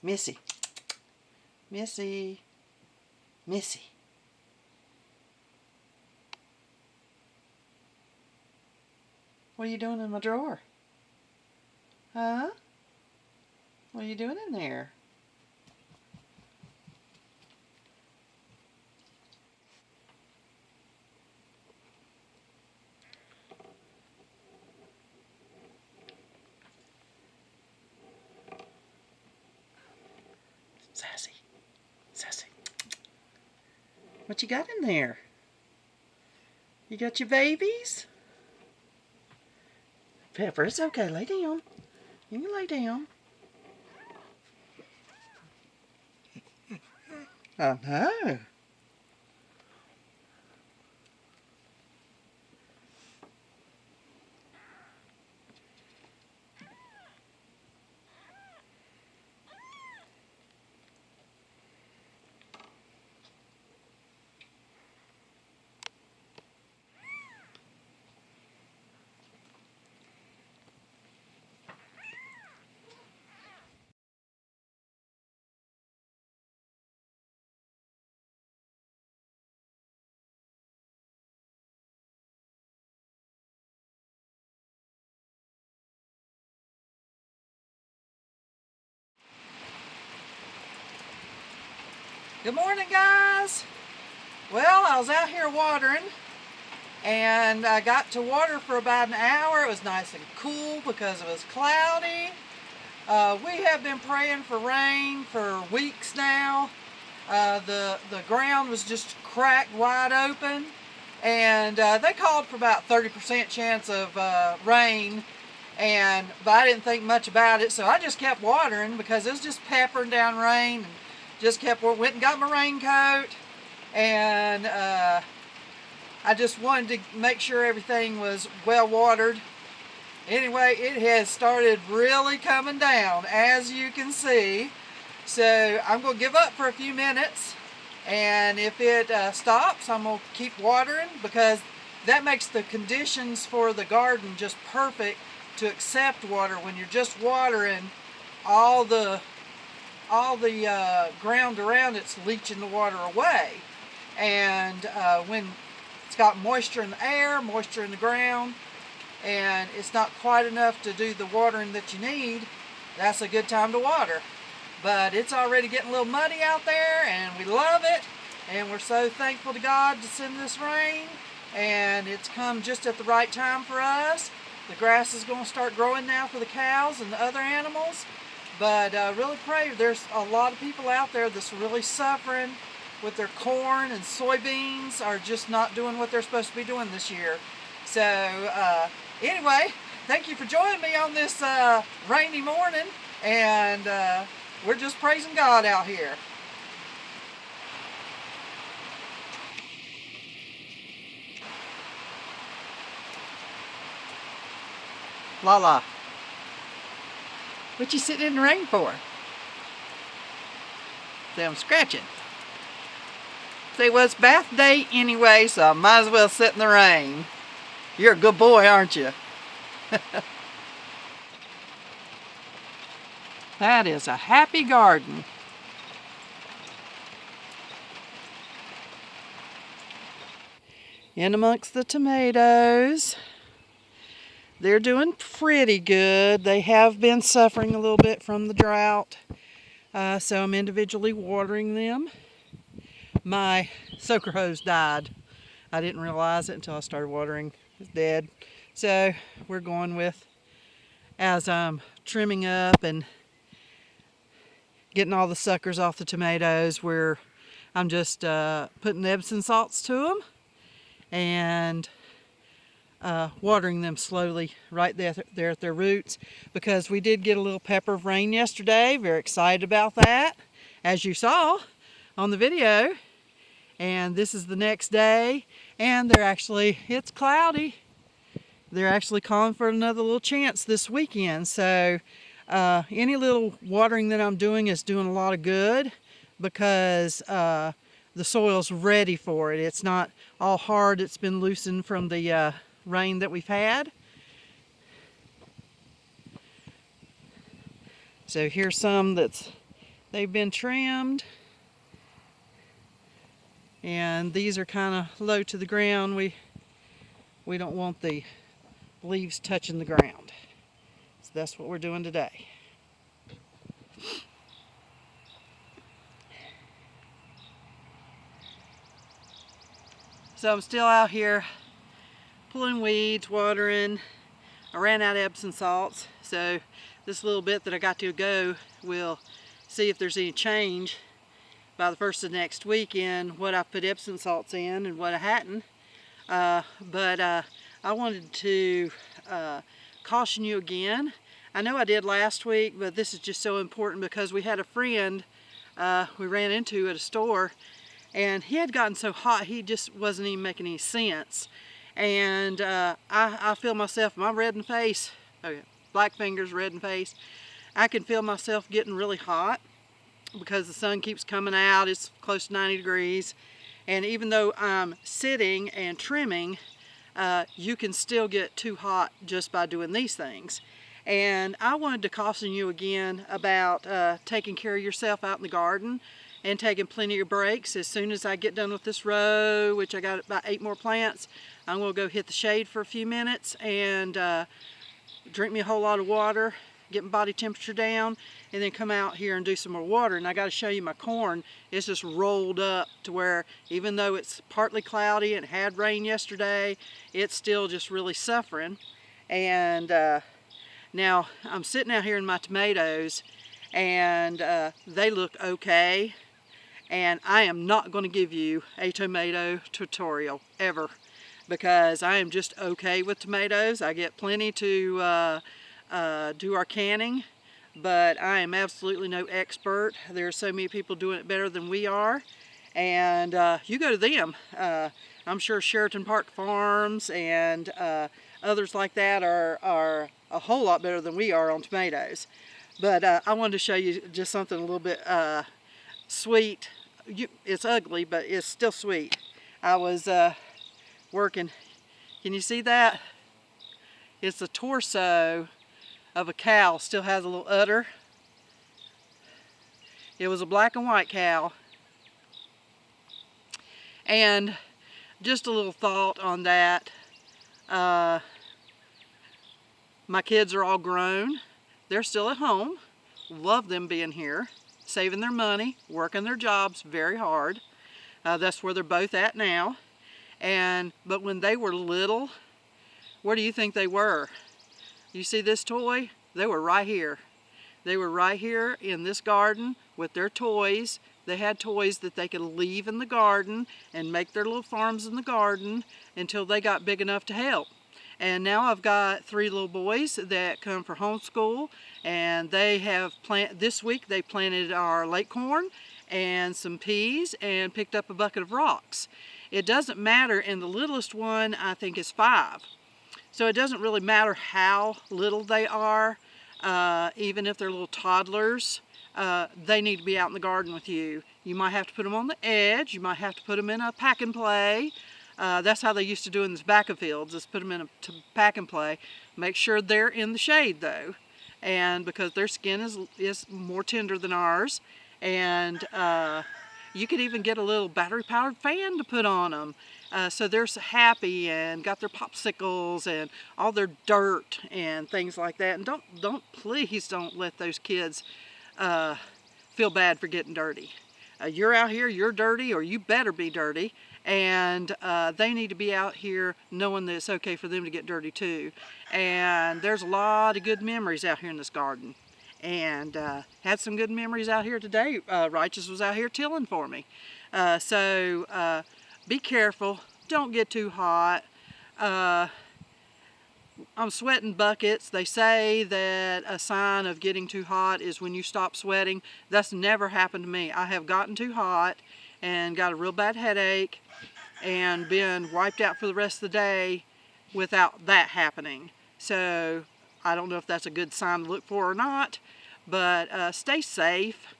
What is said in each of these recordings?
Missy. Missy. Missy. What are you doing in my drawer? Huh? What are you doing in there? Sassy. Sassy. What you got in there? You got your babies? Pepper, it's okay. Lay down. You can lay down. Oh, no. Good morning, guys. Well, I was out here watering, and I got to water for about an hour. It was nice and cool because it was cloudy. We have been praying for rain for weeks now. The ground was just cracked wide open, and they called for about 30% chance of rain, but I didn't think much about it, so I just kept watering because it was just peppering down rain. And just went and got my raincoat, and I just wanted to make sure everything was well watered. Anyway, it has started really coming down, as you can see. So I'm going to give up for a few minutes, and if it stops, I'm going to keep watering, because that makes the conditions for the garden just perfect to accept water. When you're just watering, all the ground around it's leaching the water away, and when it's got moisture in the air, moisture in the ground, and it's not quite enough to do the watering that you need, that's a good time to water. But it's already getting a little muddy out there, and we love it, and we're so thankful to God to send this rain, and it's come just at the right time for us. The grass is going to start growing now for the cows and the other animals. But really pray. There's a lot of people out there that's really suffering with their corn, and soybeans are just not doing what they're supposed to be doing this year. So anyway, thank you for joining me on this rainy morning, and we're just praising God out here. Lala. What you sitting in the rain for? Say I'm scratching. Say, well, it's bath day anyway, so I might as well sit in the rain. You're a good boy, aren't you? That is a happy garden. In amongst the tomatoes. They're doing pretty good. They have been suffering a little bit from the drought, so I'm individually watering them. My soaker hose died. I didn't realize it until I started watering. It's dead. So we're going with, as I'm trimming up and getting all the suckers off the tomatoes, I'm just putting Epsom salts to them and watering them slowly right there at their roots, because we did get a little pepper of rain yesterday. Very excited about that, as you saw on the video. And this is the next day, and it's cloudy. They're actually calling for another little chance this weekend. So any little watering that I'm doing is doing a lot of good, because the soil's ready for it. It's not all hard. It's been loosened from the rain that we've had. So here's some that's They've been trimmed, and these are kind of low to the ground. We don't want the leaves touching the ground. So that's what we're doing today. So I'm still out here pulling weeds, watering. I ran out of Epsom salts, so this little bit that I got to go, we'll see if there's any change by the first of next week in what I put Epsom salts in and what I hadn't. But I wanted to caution you again. I know I did last week, but this is just so important because we had a friend we ran into at a store, and he had gotten so hot he just wasn't even making any sense. And I feel myself, I'm red in the face, okay, black fingers, red in the face. I can feel myself getting really hot because the sun keeps coming out. It's close to 90 degrees. And even though I'm sitting and trimming, you can still get too hot just by doing these things. And I wanted to caution you again about taking care of yourself out in the garden and taking plenty of breaks. As soon as I get done with this row, which I got about 8 more plants, I'm going to go hit the shade for a few minutes and drink me a whole lot of water, get my body temperature down, and then come out here and do some more water. And I got to show you my corn. It's just rolled up to where even though it's partly cloudy and had rain yesterday, it's still just really suffering. And now I'm sitting out here in my tomatoes, and they look okay. And I am not going to give you a tomato tutorial ever, because I am just okay with tomatoes. I get plenty to do our canning, but I am absolutely no expert. There are so many people doing it better than we are, and you go to them. I'm sure Sheraton Park Farms and others like that are a whole lot better than we are on tomatoes. But I wanted to show you just something a little bit sweet. It's ugly, but it's still sweet. I was working. Can you see that? It's the torso of a cow. Still has a little udder. It was a black and white cow. And just a little thought on that. My kids are all grown. They're still at home. Love them being here, saving their money, working their jobs very hard. That's where they're both at now. But when they were little, where do you think they were? You see this toy? They were right here. They were right here in this garden with their toys. They had toys that they could leave in the garden and make their little farms in the garden until they got big enough to help. And now I've got 3 little boys that come for homeschool, and they have this week they planted our late corn and some peas and picked up a bucket of rocks. It doesn't matter, and the littlest one I think is 5. So it doesn't really matter how little they are, even if they're little toddlers. They need to be out in the garden with you. You might have to put them on the edge. You might have to put them in a pack and play. That's how they used to do in the back of fields, is put them in a pack and play. Make sure they're in the shade though, and because their skin is more tender than ours. And you could even get a little battery-powered fan to put on them. So they're so happy and got their popsicles and all their dirt and things like that. And please don't let those kids feel bad for getting dirty. You're out here, you're dirty, or you better be dirty. And they need to be out here knowing that it's okay for them to get dirty too. And there's a lot of good memories out here in this garden. And had some good memories out here today. Righteous was out here tilling for me. So be careful. Don't get too hot. I'm sweating buckets. They say that a sign of getting too hot is when you stop sweating. That's never happened to me. I have gotten too hot and got a real bad headache and been wiped out for the rest of the day without that happening. So I don't know if that's a good sign to look for or not, but stay safe.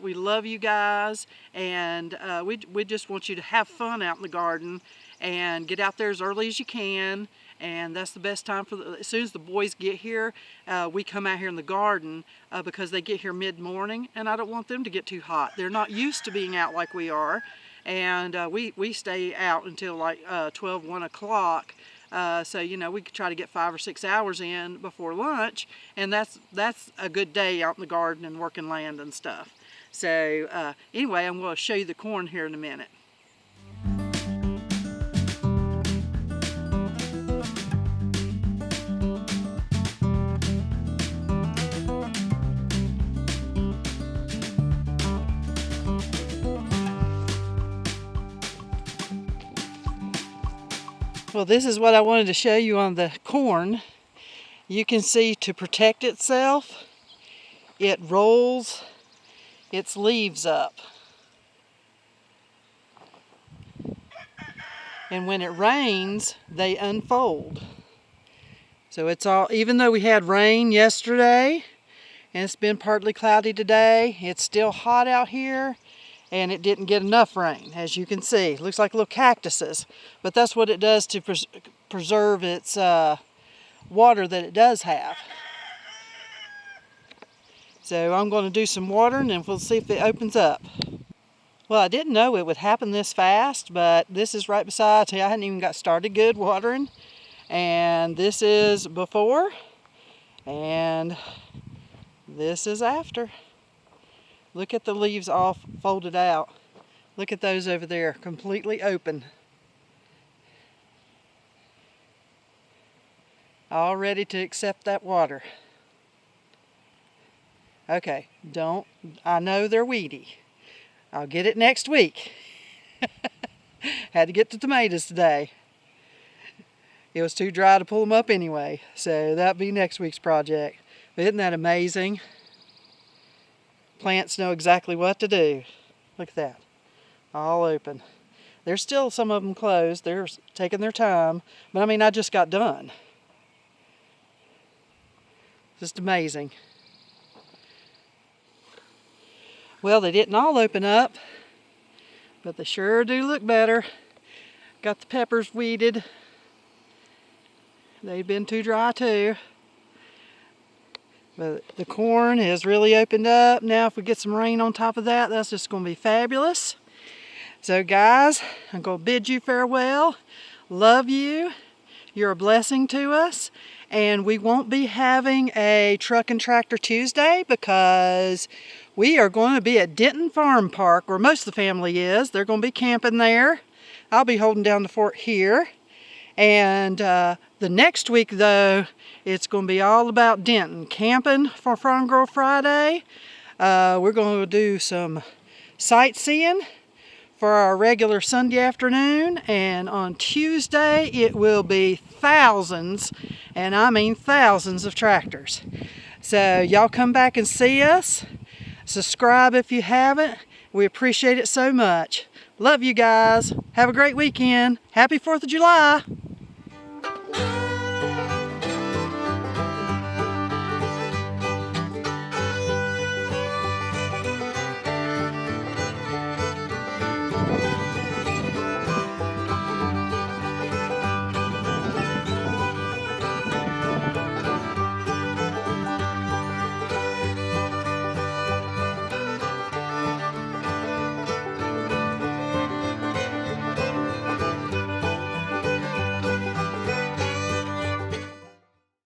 We love you guys, and we just want you to have fun out in the garden and get out there as early as you can. And that's the best time as soon as the boys get here, we come out here in the garden because they get here mid-morning, and I don't want them to get too hot. They're not used to being out like we are, and we stay out until like 12, 1 o'clock. So you know, we could try to get 5 or 6 hours in before lunch, and that's a good day out in the garden and working land and stuff. So anyway, I'm going to show you the corn here in a minute. Well, this is what I wanted to show you on the corn. You can see, to protect itself, it rolls its leaves up. And when it rains, they unfold. So it's all, even though we had rain yesterday, and it's been partly cloudy today, it's still hot out here. And it didn't get enough rain, as you can see. It looks like little cactuses, but that's what it does to preserve its water that it does have. So I'm going to do some watering and we'll see if it opens up. Well, I didn't know it would happen this fast, but this is right beside. I hadn't even got started good watering, and this is before, and this is after. Look at the leaves all folded out. Look at those over there, completely open. All ready to accept that water. Okay, I know they're weedy. I'll get it next week. Had to get the tomatoes today. It was too dry to pull them up anyway, so that'll be next week's project. But isn't that amazing? Plants know exactly what to do. Look at that, all open. There's still some of them closed. They're taking their time, but I mean, I just got done. Just amazing. Well, they didn't all open up, but they sure do look better. Got the peppers weeded. They've been too dry too. But the corn has really opened up. Now if we get some rain on top of that, that's just going to be fabulous. So guys, I'm going to bid you farewell. Love you. You're a blessing to us. And we won't be having a Truck and Tractor Tuesday because we are going to be at Denton Farm Park, where most of the family is. They're going to be camping there. I'll be holding down the fort here. And the next week, though, it's going to be all about Denton. Camping for Farm Girl Friday. We're going to do some sightseeing for our regular Sunday afternoon. And on Tuesday, it will be thousands, and I mean thousands of tractors. So y'all come back and see us. Subscribe if you haven't. We appreciate it so much. Love you guys. Have a great weekend. Happy 4th of July.